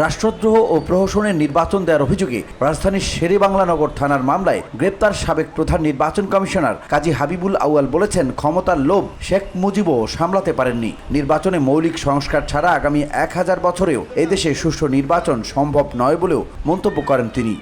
রাষ্ট্রদ্রোহ ও প্রহসনের নির্বাচন দেওয়ার অভিযোগে রাজধানীর শেরেবাংলানগর থানার মামলায় গ্রেপ্তার সাবেক প্রধান নির্বাচন কমিশনার কাজী হাবিবুল আউয়াল বলেছেন, ক্ষমতার লোভ শেখ মুজিবও সামলাতে পারেননি। নির্বাচনে মৌলিক সংস্কার ছাড়া আগামী 1000 বছরেও এদেশে সুষ্ঠু নির্বাচন সম্ভব নয় বলেও মন্তব্য করেন তিনি।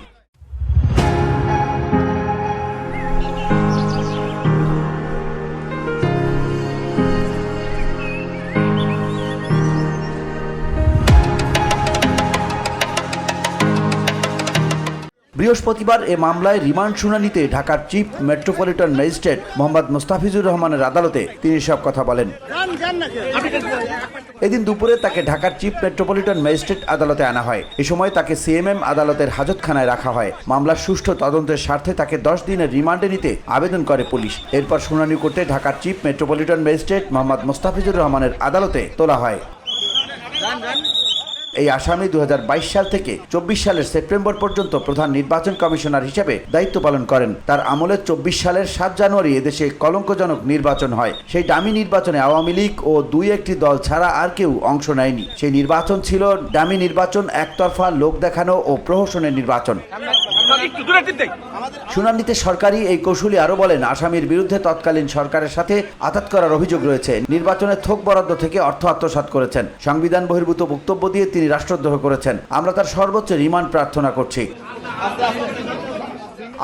বৃহস্পতিবার এ মামলায় রিমান্ড শুনানিতে ঢাকার chief metropolitan magistrate Mohammad Mostafizur রহমানের আদালতে তিনি সব কথা বলেন। এদিন দুপুরে তাকে ঢাকার চিফ মেট্রোপলিটন ম্যাজিস্ট্রেট আদালতে আনা হয়। এ সময় তাকে সিএমএম আদালতের হাজতখানায় রাখা হয়। মামলার সুষ্ঠু তদন্তের স্বার্থে তাকে 10 দিনের রিমান্ডে নিতে আবেদন করে পুলিশ। এরপর শুনানি করতে ঢাকার chief metropolitan magistrate Mohammad Mostafizur রহমানের আদালতে তোলা হয়। এই আসামি 2022 সাল থেকে 24 সালের সেপ্টেম্বর পর্যন্ত প্রধান নির্বাচন কমিশনার হিসেবে দায়িত্ব পালন করেন। তার আমলে 24 সালের 7 জানুয়ারি এদেশে কলঙ্কজনক নির্বাচন হয়। সেই ডামি নির্বাচনে আওয়ামী লীগ ও 2-1টি দল ছাড়া আর কেউ অংশ নেয়নি। সেই নির্বাচন ছিল ডামি নির্বাচন, একতরফা লোক দেখানো ও প্রহসনের নির্বাচন। শুনানিতে সরকারি এই কৌশলী আরো বলেন, আসামির বিরুদ্ধে তৎকালীন সরকারের সাথে আঘাত করার অভিযোগ রয়েছে। নির্বাচনে থোক বরাদ্দ থেকে অর্থ আত্মসাৎ করেছেন। সংবিধান বহির্ভূত বক্তব্য দিয়ে তিনি রাষ্ট্রদ্রোহ করেছেন। আমরা তার সর্বোচ্চ রিমান্ড প্রার্থনা করছি।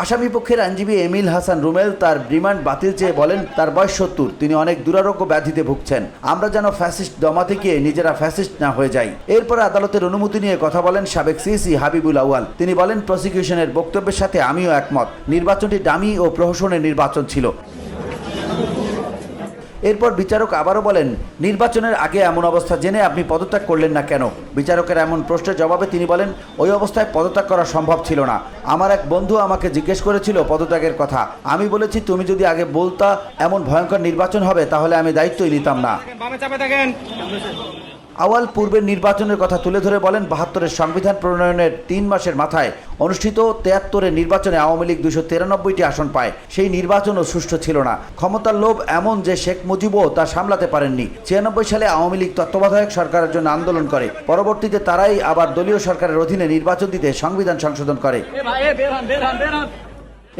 আসামি পক্ষের আইনজীবী এমিল হাসান রুমেল তার রিমান্ড বাতিল চেয়ে বলেন, তার বয়স 70, তিনি অনেক দুরারোগ্য ব্যাধিতে ভুগছেন। আমরা যেন ফ্যাসিস্ট দমাতে গিয়ে নিজেরা ফ্যাসিস্ট না হয়ে যাই। এরপরে আদালতের অনুমতি নিয়ে কথা বলেন সাবেক সিসি হাবিবুল আউয়াল। তিনি বলেন, প্রসিকিউশনের বক্তব্যের সাথে আমিও একমত। নির্বাচনটি ডামি ও প্রহসনের নির্বাচন ছিল। এরপর বিচারক আবারও বলেন, নির্বাচনের আগে এমন অবস্থা জেনে আপনি পদত্যাগ করলেন না কেন? বিচারকের এমন প্রশ্নের জবাবে তিনি বলেন, ওই অবস্থায় পদত্যাগ করা সম্ভব ছিল না। আমার এক বন্ধু আমাকে জিজ্ঞেস করেছিল পদত্যাগের কথা। আমি বলেছি, তুমি যদি আগে বলতা এমন ভয়ঙ্কর নির্বাচন হবে তাহলে আমি দায়িত্বই নিতাম না। আওয়াল পূর্বের নির্বাচনের কথা তুলে ধরে বলেন, 72-এর সংবিধান প্রণয়নের 3 মাসের মাথায় অনুষ্ঠিত 73-এর নির্বাচনে আওয়ামী লীগ 293টি আসন পায়। সেই নির্বাচনও সুষ্ঠু ছিল না। ক্ষমতার লোভ এমন যে শেখ মুজিবও তা সামলাতে পারেননি। 96 সালে আওয়ামী লীগ তত্ত্বাবধায়ক সরকারের জন্য আন্দোলন করে। পরবর্তীতে তারাই আবার দলীয় সরকারের অধীনে নির্বাচন দিতে সংবিধান সংশোধন করে।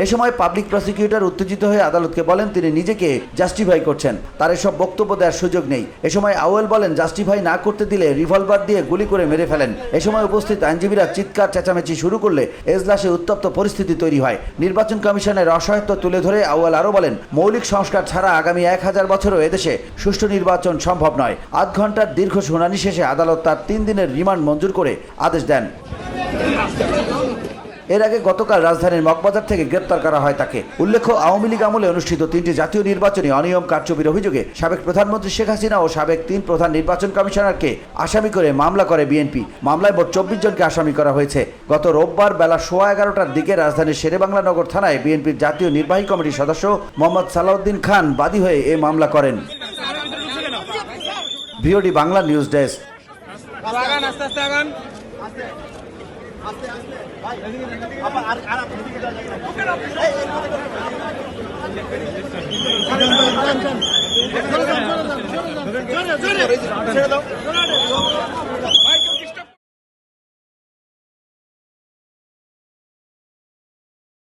এ সময় পাবলিক প্রসিকিউটর উত্তেজিত হয়ে আদালতকে বলেন, তিনি নিজেকে জাস্টিফাই করছেন, তার এসব বক্তব্য দেওয়ার সুযোগ নেই। এ সময় আউয়াল বলেন, জাস্টিফাই না করতে দিলে রিভলভার দিয়ে গুলি করে মেরে ফেলেন। এ সময় উপস্থিত আইনজীবীরা চিৎকার চেঁচামেচি শুরু করলে এজলাসে উত্তপ্ত পরিস্থিতি তৈরি হয়। নির্বাচন কমিশনের অসহায়ত্ব তুলে ধরে আউয়াল আরও বলেন, মৌলিক সংস্কার ছাড়া আগামী 1000 বছরও এদেশে সুষ্ঠু নির্বাচন সম্ভব নয়। 8 ঘন্টার দীর্ঘ শুনানি শেষে আদালত তার 3 দিনের রিমান্ড মঞ্জুর করে আদেশ দেন। এর আগে গতকাল রাজধানীর মগবাজার থেকে গ্রেপ্তার করা হয় তাকে। উল্লেখ্য, আওয়ামী লীগ আমলে অনুষ্ঠিত 3টি জাতীয় নির্বাচনে অনিয়ম কারচুপির অভিযোগে সাবেক প্রধানমন্ত্রী শেখ হাসিনা ও সাবেক 3 প্রধান নির্বাচন কমিশনারকে আসামি করে মামলা করে বিএনপি। মামলায় মোট 24 জনকে আসামি করা হয়েছে। গত রোববার বেলা 11:15টার দিকে রাজধানীর শেরেবাংলানগর থানায় বিএনপির জাতীয় নির্বাহী কমিটির সদস্য মোহাম্মদ সালাউদ্দিন খান বাদী হয়ে এ মামলা করেন। VOD Bangla news desk. ছেড়ে দাও।